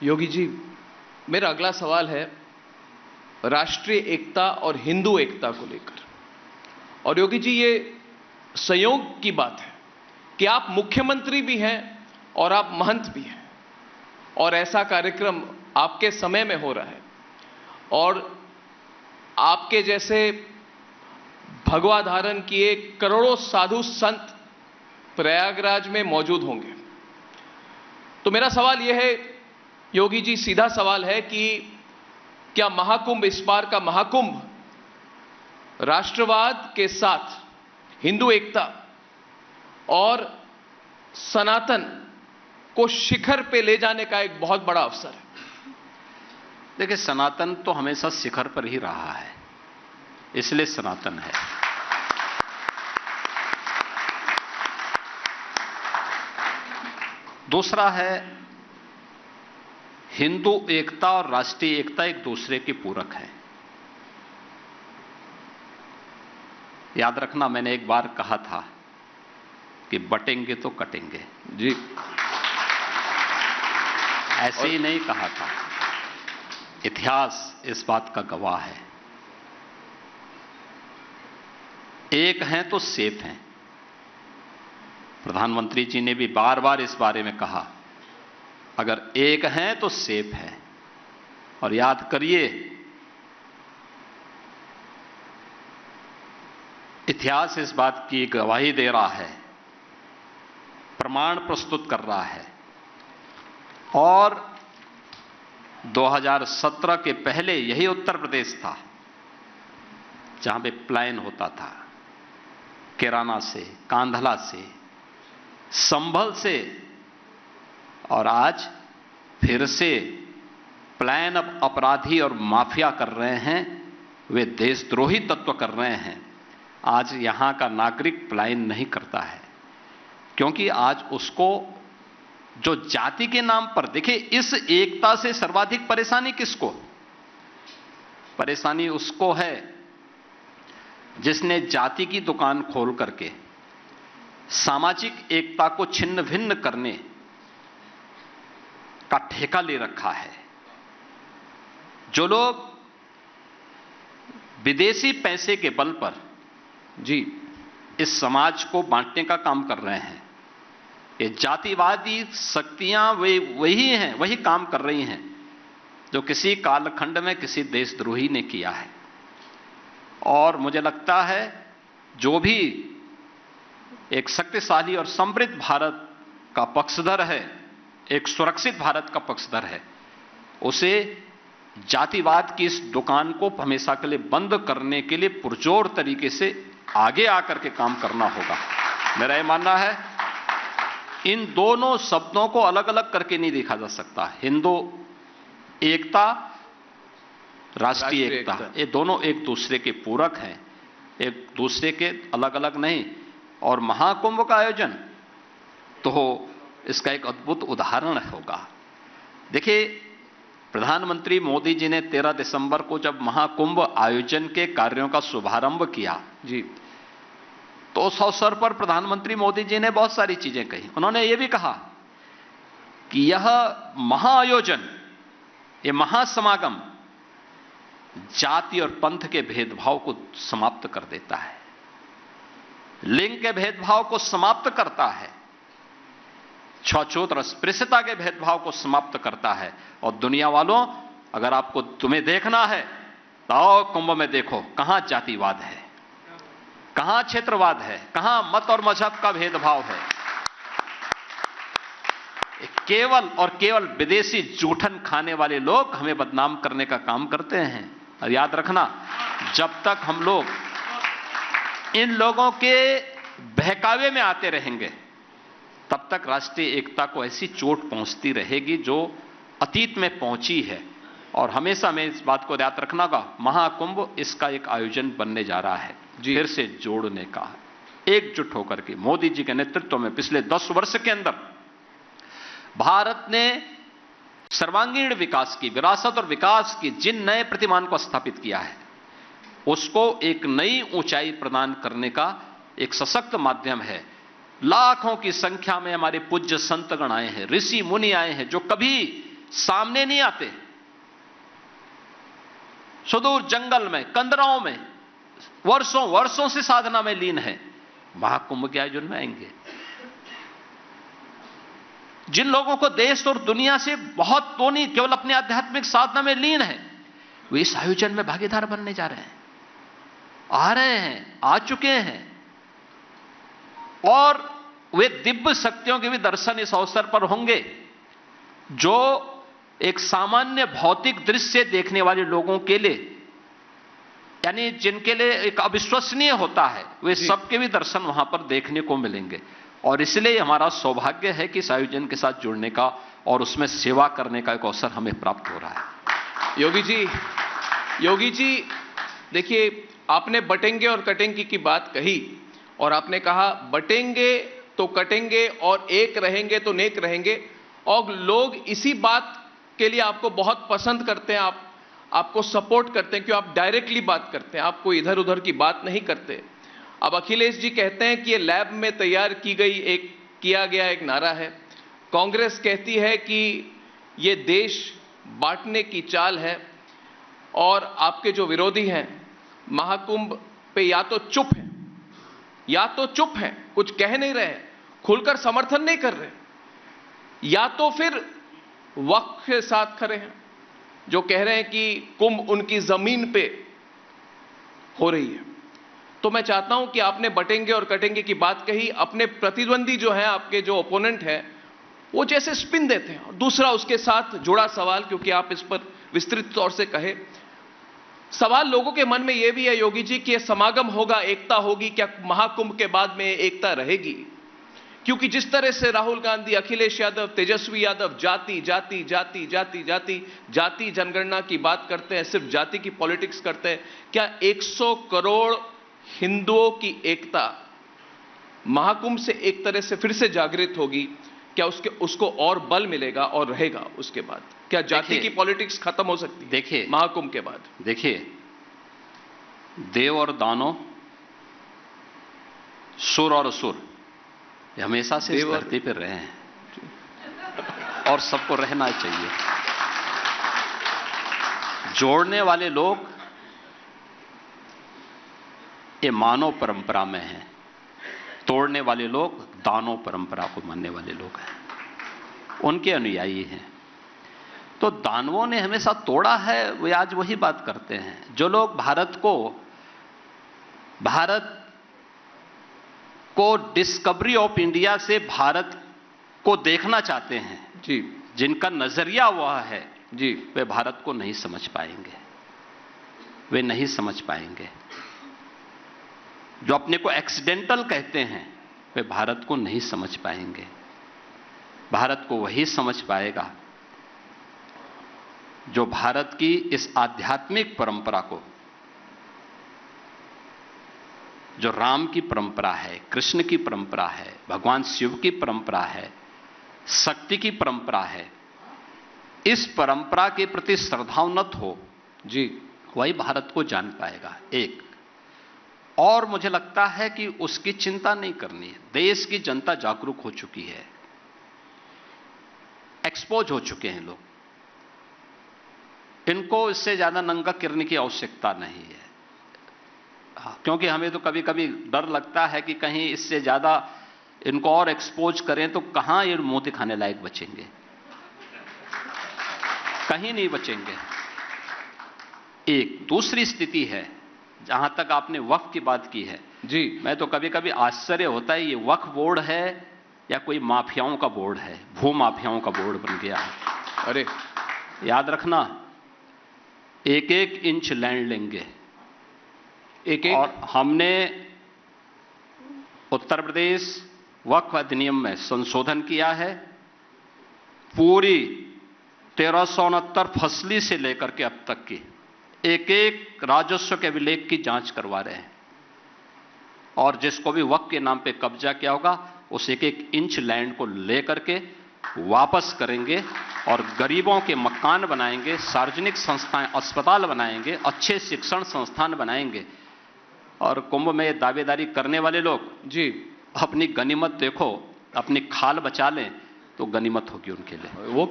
योगी जी, मेरा अगला सवाल है राष्ट्रीय एकता और हिंदू एकता को लेकर। और योगी जी, ये संयोग की बात है कि आप मुख्यमंत्री भी हैं और आप महंत भी हैं, और ऐसा कार्यक्रम आपके समय में हो रहा है, और आपके जैसे भगवा धारण किए करोड़ों साधु संत प्रयागराज में मौजूद होंगे। तो मेरा सवाल यह है योगी जी, सीधा सवाल है कि क्या महाकुंभ, इस बार का महाकुंभ राष्ट्रवाद के साथ हिंदू एकता और सनातन को शिखर पे ले जाने का एक बहुत बड़ा अवसर है? देखिए, सनातन तो हमेशा शिखर पर ही रहा है, इसलिए सनातन है। दूसरा है, हिंदू एकता और राष्ट्रीय एकता एक दूसरे के पूरक हैं। याद रखना, मैंने एक बार कहा था कि बटेंगे तो कटेंगे जी। ऐसे ही नहीं कहा था, इतिहास इस बात का गवाह है। एक हैं तो सेफ हैं। प्रधानमंत्री जी ने भी बार बार इस बारे में कहा, अगर एक हैं तो सेफ है। और याद करिए, इतिहास इस बात की गवाही दे रहा है, प्रमाण प्रस्तुत कर रहा है। और 2017 के पहले यही उत्तर प्रदेश था जहां पे प्लान होता था, कैराना से, कांधला से, संभल से, और आज फिर से प्लान अब अपराधी और माफिया कर रहे हैं, वे देशद्रोही तत्व कर रहे हैं। आज यहां का नागरिक पलायन नहीं करता है, क्योंकि आज उसको जो जाति के नाम पर, देखिए, इस एकता से सर्वाधिक परेशानी किसको? परेशानी उसको है जिसने जाति की दुकान खोल करके सामाजिक एकता को छिन्न भिन्न करने का ठेका ले रखा है। जो लोग विदेशी पैसे के बल पर जी इस समाज को बांटने का काम कर रहे हैं, ये जातिवादी शक्तियां वे वही हैं, वही काम कर रही हैं जो किसी कालखंड में किसी देशद्रोही ने किया है। और मुझे लगता है जो भी एक शक्तिशाली और समृद्ध भारत का पक्षधर है, एक सुरक्षित भारत का पक्षधर है, उसे जातिवाद की इस दुकान को हमेशा के लिए बंद करने के लिए पुरजोर तरीके से आगे आकर के काम करना होगा। मेरा यह मानना है, इन दोनों शब्दों को अलग अलग करके नहीं देखा जा सकता। हिंदू एकता, राष्ट्रीय एकता, ये दोनों एक दूसरे के पूरक हैं, एक दूसरे के अलग अलग नहीं। और महाकुंभ का आयोजन तो इसका एक अद्भुत उदाहरण होगा। देखिए, प्रधानमंत्री मोदी जी ने 13 दिसंबर को जब महाकुंभ आयोजन के कार्यों का शुभारंभ किया जी, तो उस अवसर पर प्रधानमंत्री मोदी जी ने बहुत सारी चीजें कही। उन्होंने यह भी कहा कि यह महाआयोजन, यह महासमागम जाति और पंथ के भेदभाव को समाप्त कर देता है, लिंग के भेदभाव को समाप्त करता है, छूत और अस्पृश्यता के भेदभाव को समाप्त करता है। और दुनिया वालों, अगर आपको तुम्हें देखना है तो आओ कुंभ में देखो, कहां जातिवाद है, कहां क्षेत्रवाद है, कहां मत और मजहब का भेदभाव है। केवल और केवल विदेशी जूठन खाने वाले लोग हमें बदनाम करने का काम करते हैं। और याद रखना, जब तक हम लोग इन लोगों के बहकावे में आते रहेंगे, तब तक राष्ट्रीय एकता को ऐसी चोट पहुंचती रहेगी जो अतीत में पहुंची है। और हमेशा में इस बात को याद रखना होगा, महाकुंभ इसका एक आयोजन बनने जा रहा है, फिर से जोड़ने का, एकजुट होकर के। मोदी जी के नेतृत्व में पिछले 10 वर्ष के अंदर भारत ने सर्वांगीण विकास की, विरासत और विकास की जिन नए प्रतिमान को स्थापित किया है, उसको एक नई ऊंचाई प्रदान करने का एक सशक्त माध्यम है। लाखों की संख्या में हमारे पूज्य संतगण आए हैं, ऋषि मुनि आए हैं, जो कभी सामने नहीं आते। सुदूर जंगल में, कंदराओं में वर्षों वर्षों से साधना में लीन है, महाकुंभ के आयोजन में आएंगे। जिन लोगों को देश और दुनिया से बहुत तो नहीं, केवल अपनी आध्यात्मिक साधना में लीन है, वे इस आयोजन में भागीदार बनने जा रहे हैं, आ रहे हैं, आ चुके हैं। और वे दिव्य शक्तियों के भी दर्शन इस अवसर पर होंगे, जो एक सामान्य भौतिक दृश्य देखने वाले लोगों के लिए, यानी जिनके लिए एक अविश्वसनीय होता है, वे सबके भी दर्शन वहां पर देखने को मिलेंगे। और इसलिए हमारा सौभाग्य है कि इस आयोजन के साथ जुड़ने का और उसमें सेवा करने का एक अवसर हमें प्राप्त हो रहा है। योगी जी, देखिए, आपने बटेंगे और कटेंगे की बात कही, और आपने कहा बटेंगे तो कटेंगे और एक रहेंगे तो नेक रहेंगे, और लोग इसी बात के लिए आपको बहुत पसंद करते हैं, आपको सपोर्ट करते हैं, क्योंकि आप डायरेक्टली बात करते हैं, आपको इधर उधर की बात नहीं करते। अब अखिलेश जी कहते हैं कि ये लैब में तैयार किया गया एक नारा है। कांग्रेस कहती है कि ये देश बांटने की चाल है, और आपके जो विरोधी हैं महाकुंभ पे या तो चुप हैं, कुछ कह नहीं रहे, खुलकर समर्थन नहीं कर रहे, या तो फिर वक्त के साथ खड़े हैं, जो कह रहे हैं कि कुंभ उनकी जमीन पे हो रही है। तो मैं चाहता हूं कि आपने बटेंगे और कटेंगे की बात कही, अपने प्रतिद्वंदी जो है, आपके जो ओपोनेंट है, वो जैसे स्पिन देते हैं। दूसरा उसके साथ जुड़ा सवाल, क्योंकि आप इस पर विस्तृत तौर से कहे, सवाल लोगों के मन में यह भी है योगी जी कि यह समागम होगा, एकता होगी, क्या महाकुंभ के बाद में एकता रहेगी? क्योंकि जिस तरह से राहुल गांधी, अखिलेश यादव, तेजस्वी यादव जाति जाति जाति जाति जाति जाति जनगणना की बात करते हैं, सिर्फ जाति की पॉलिटिक्स करते हैं, क्या 100 करोड़ हिंदुओं की एकता महाकुंभ से एक तरह से फिर से जागृत होगी? क्या उसको और बल मिलेगा और रहेगा उसके बाद? क्या जाति की पॉलिटिक्स खत्म हो सकती है देखिए महाकुंभ के बाद? देखिए, देव और दानव, सुर और असुर, ये हमेशा से इस धरती पर रहे हैं और सबको रहना चाहिए। जोड़ने वाले लोग ये मानव परंपरा में हैं, तोड़ने वाले लोग दानव परंपरा को मानने वाले लोग हैं, उनके अनुयायी हैं। तो दानवों ने हमेशा तोड़ा है, वे आज वही बात करते हैं। जो लोग भारत को डिस्कवरी ऑफ इंडिया से भारत को देखना चाहते हैं जी, जिनका नजरिया वह है जी, वे भारत को नहीं समझ पाएंगे, वे नहीं समझ पाएंगे। जो अपने को एक्सीडेंटल कहते हैं, वे भारत को नहीं समझ पाएंगे। भारत को वही समझ पाएगा जो भारत की इस आध्यात्मिक परंपरा को, जो राम की परंपरा है, कृष्ण की परंपरा है, भगवान शिव की परंपरा है, शक्ति की परंपरा है, इस परंपरा के प्रति श्रद्धान्वित हो जी, वही भारत को जान पाएगा। एक और मुझे लगता है कि उसकी चिंता नहीं करनी है। देश की जनता जागरूक हो चुकी है, एक्सपोज हो चुके हैं लोग, इनको इससे ज्यादा नंगा करने की आवश्यकता नहीं है। क्योंकि हमें तो कभी कभी डर लगता है कि कहीं इससे ज्यादा इनको और एक्सपोज करें तो कहां ये मोती खाने लायक बचेंगे, कहीं नहीं बचेंगे। एक दूसरी स्थिति है, जहां तक आपने वक्फ की बात की है जी, मैं तो कभी कभी आश्चर्य होता है, ये वक्फ बोर्ड है या कोई माफियाओं का बोर्ड है, भू माफियाओं का बोर्ड बन गया है। अरे याद रखना, एक एक इंच लैंड लेंगे, एक और हमने उत्तर प्रदेश वक्फ अधिनियम में संशोधन किया है। पूरी 1369 फसली से लेकर के अब तक की एक एक राजस्व के अभिलेख की जांच करवा रहे हैं, और जिसको भी वक्फ के नाम पे कब्जा किया होगा उस एक एक इंच लैंड को लेकर के वापस करेंगे और गरीबों के मकान बनाएंगे, सार्वजनिक संस्थाएं, अस्पताल बनाएंगे, अच्छे शिक्षण संस्थान बनाएंगे। और कुंभ में दावेदारी करने वाले लोग जी, अपनी गनीमत देखो, अपनी खाल बचा लें तो गनीमत होगी उनके लिए। वो